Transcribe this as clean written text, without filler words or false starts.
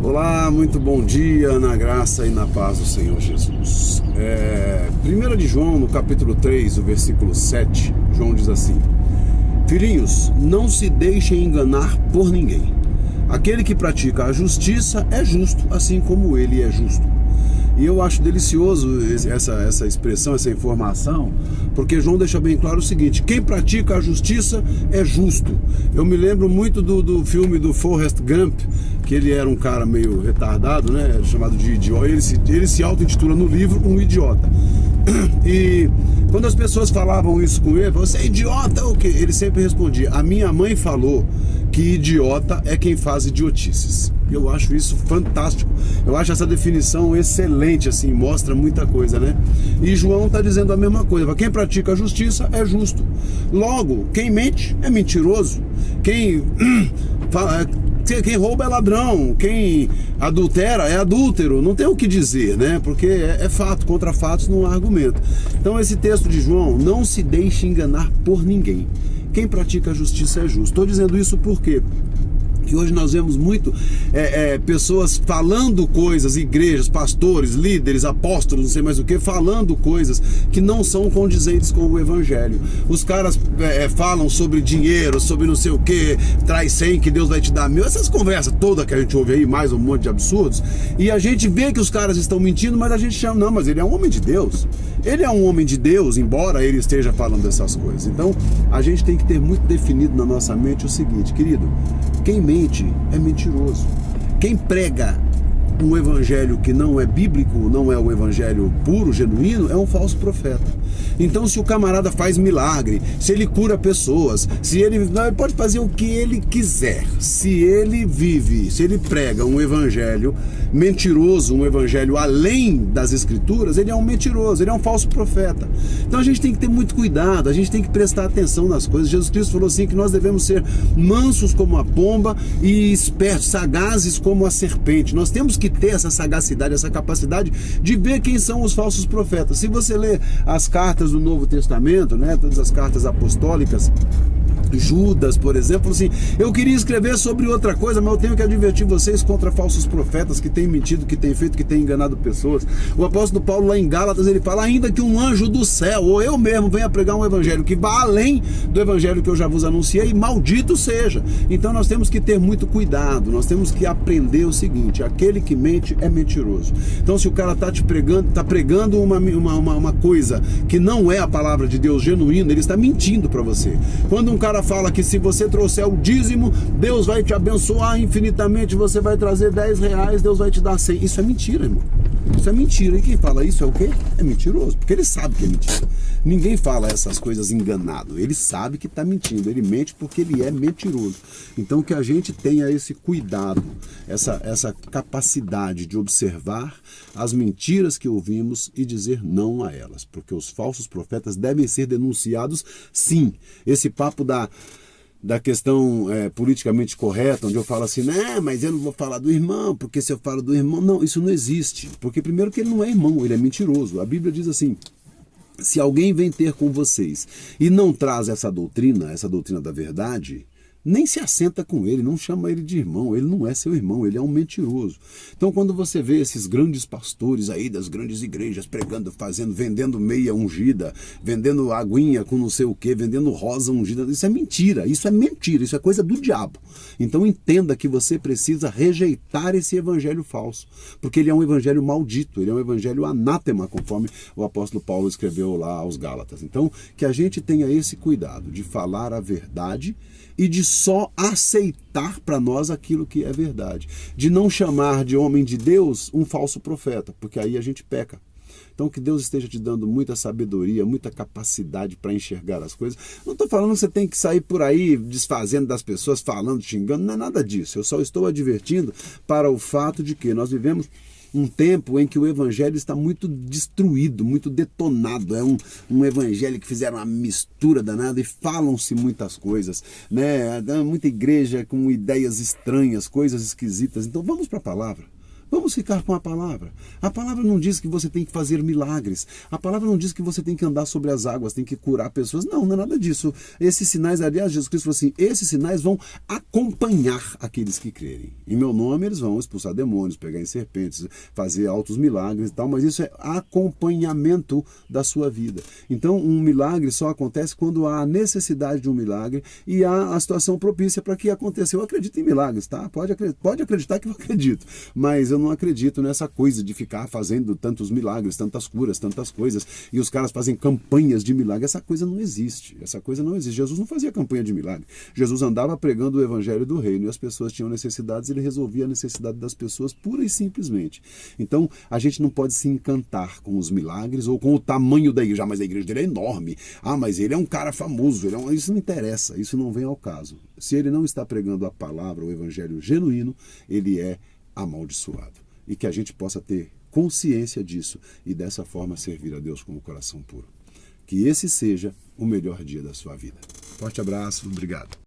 Olá, muito bom dia, na graça e na paz do Senhor Jesus. 1 de João, no capítulo 3, o versículo 7, João diz assim: Filhinhos, não se deixem enganar por ninguém. Aquele que pratica a justiça é justo, assim como ele é justo. E eu acho delicioso essa expressão, essa informação, porque João deixa bem claro o seguinte: quem pratica a justiça é justo. Eu me lembro muito do filme do Forrest Gump, que ele era um cara meio retardado, né, chamado de idiota. Ele se auto-intitula no livro um idiota. E quando as pessoas falavam isso com ele, você é idiota ou o quê? Ele sempre respondia: a minha mãe falou que idiota é quem faz idiotices. Eu acho isso fantástico. Eu acho essa definição excelente, assim, mostra muita coisa, né? E João está dizendo a mesma coisa. Quem pratica a justiça é justo. Logo, quem mente é mentiroso. Quem rouba é ladrão, quem adultera é adúltero, não tem o que dizer, né? Porque é fato, contra fatos não há argumento. Então esse texto de João: não se deixe enganar por ninguém. Quem pratica a justiça é justo. Estou dizendo isso porque hoje nós vemos muito pessoas falando coisas, igrejas, pastores, líderes, apóstolos, não sei mais o que, falando coisas que não são condizentes com o evangelho. Os caras falam sobre dinheiro, sobre não sei o que, traz 100 que Deus vai te dar 1000, essas conversas todas que a gente ouve aí, mais um monte de absurdos, e a gente vê que os caras estão mentindo, mas a gente chama, não, mas ele é um homem de Deus. Ele é um homem de Deus, embora ele esteja falando dessas coisas. Então, a gente tem que ter muito definido na nossa mente o seguinte: querido, quem mente é mentiroso. Quem prega um evangelho que não é bíblico, não é o evangelho puro, genuíno, é um falso profeta. Então, se o camarada faz milagre, se ele cura pessoas, se ele pode fazer o que ele quiser, se ele vive, se ele prega um evangelho mentiroso, um evangelho além das escrituras, ele é um mentiroso, ele é um falso profeta. Então a gente tem que ter muito cuidado, a gente tem que prestar atenção nas coisas. Jesus Cristo falou assim que nós devemos ser mansos como a pomba e espertos, sagazes como a serpente. Nós temos que ter essa sagacidade, essa capacidade de ver quem são os falsos profetas. Se você lê as cartas do Novo Testamento, né, todas as cartas apostólicas, Judas, por exemplo, assim, eu queria escrever sobre outra coisa, mas eu tenho que advertir vocês contra falsos profetas que têm mentido, que têm feito, que têm enganado pessoas. O apóstolo Paulo, lá em Gálatas, ele fala: ainda que um anjo do céu, ou eu mesmo, venha pregar um evangelho que vá além do evangelho que eu já vos anunciei, maldito seja. Então nós temos que ter muito cuidado, nós temos que aprender o seguinte: aquele que mente é mentiroso. Então, se o cara está pregando uma coisa que não é a palavra de Deus genuína, ele está mentindo para você. Quando um cara fala que se você trouxer o dízimo, Deus vai te abençoar infinitamente, você vai trazer 10 reais, Deus vai te dar 100. Isso é mentira, irmão. Isso é mentira. E quem fala isso é o quê? É mentiroso, porque ele sabe que é mentira. Ninguém fala essas coisas enganado. Ele sabe que está mentindo. Ele mente porque ele é mentiroso. Então que a gente tenha esse cuidado, essa capacidade de observar as mentiras que ouvimos e dizer não a elas. Porque os falsos profetas devem ser denunciados, sim. Esse papo da questão politicamente correta, onde eu falo assim: né, mas eu não vou falar do irmão, porque se eu falo do irmão... Não, isso não existe. Porque primeiro que ele não é irmão, ele é mentiroso. A Bíblia diz assim: se alguém vem ter com vocês e não traz essa doutrina da verdade, nem se assenta com ele, não chama ele de irmão, ele não é seu irmão, ele é um mentiroso. Então, quando você vê esses grandes pastores aí das grandes igrejas pregando, vendendo meia ungida, vendendo aguinha com não sei o que, vendendo rosa ungida, isso é mentira, isso é coisa do diabo. Então entenda que você precisa rejeitar esse evangelho falso, porque ele é um evangelho maldito, ele é um evangelho anátema, conforme o apóstolo Paulo escreveu lá aos Gálatas. Então, que a gente tenha esse cuidado de falar a verdade e de só aceitar para nós aquilo que é verdade. De não chamar de homem de Deus um falso profeta, porque aí a gente peca. Então que Deus esteja te dando muita sabedoria, muita capacidade para enxergar as coisas. Não estou falando que você tem que sair por aí desfazendo das pessoas, falando, xingando, não é nada disso. Eu só estou advertindo para o fato de que nós vivemos um tempo em que o evangelho está muito destruído, muito detonado. É um evangelho que fizeram uma mistura danada e falam-se muitas coisas, né? Muita igreja com ideias estranhas, coisas esquisitas. Então vamos para a palavra. Vamos ficar com a palavra. A palavra não diz que você tem que fazer milagres. A palavra não diz que você tem que andar sobre as águas, tem que curar pessoas. Não, não é nada disso. Esses sinais, aliás, Jesus Cristo falou assim, esses sinais vão acompanhar aqueles que crerem. Em meu nome eles vão expulsar demônios, pegar em serpentes, fazer altos milagres e tal, mas isso é acompanhamento da sua vida. Então, um milagre só acontece quando há a necessidade de um milagre e há a situação propícia para que aconteça. Eu acredito em milagres, tá? Pode acreditar que eu acredito, mas eu não acredito nessa coisa de ficar fazendo tantos milagres, tantas curas, tantas coisas, e os caras fazem campanhas de milagre. Essa coisa não existe. Essa coisa não existe. Jesus não fazia campanha de milagre. Jesus andava pregando o evangelho do reino e as pessoas tinham necessidades, ele resolvia a necessidade das pessoas pura e simplesmente. Então, a gente não pode se encantar com os milagres ou com o tamanho da igreja. Ah, mas a igreja dele é enorme. Ah, mas ele é um cara famoso. Isso não interessa. Isso não vem ao caso. Se ele não está pregando a palavra, o evangelho genuíno, ele é amaldiçoado. E que a gente possa ter consciência disso e dessa forma servir a Deus com o coração puro. Que esse seja o melhor dia da sua vida. Forte abraço, obrigado.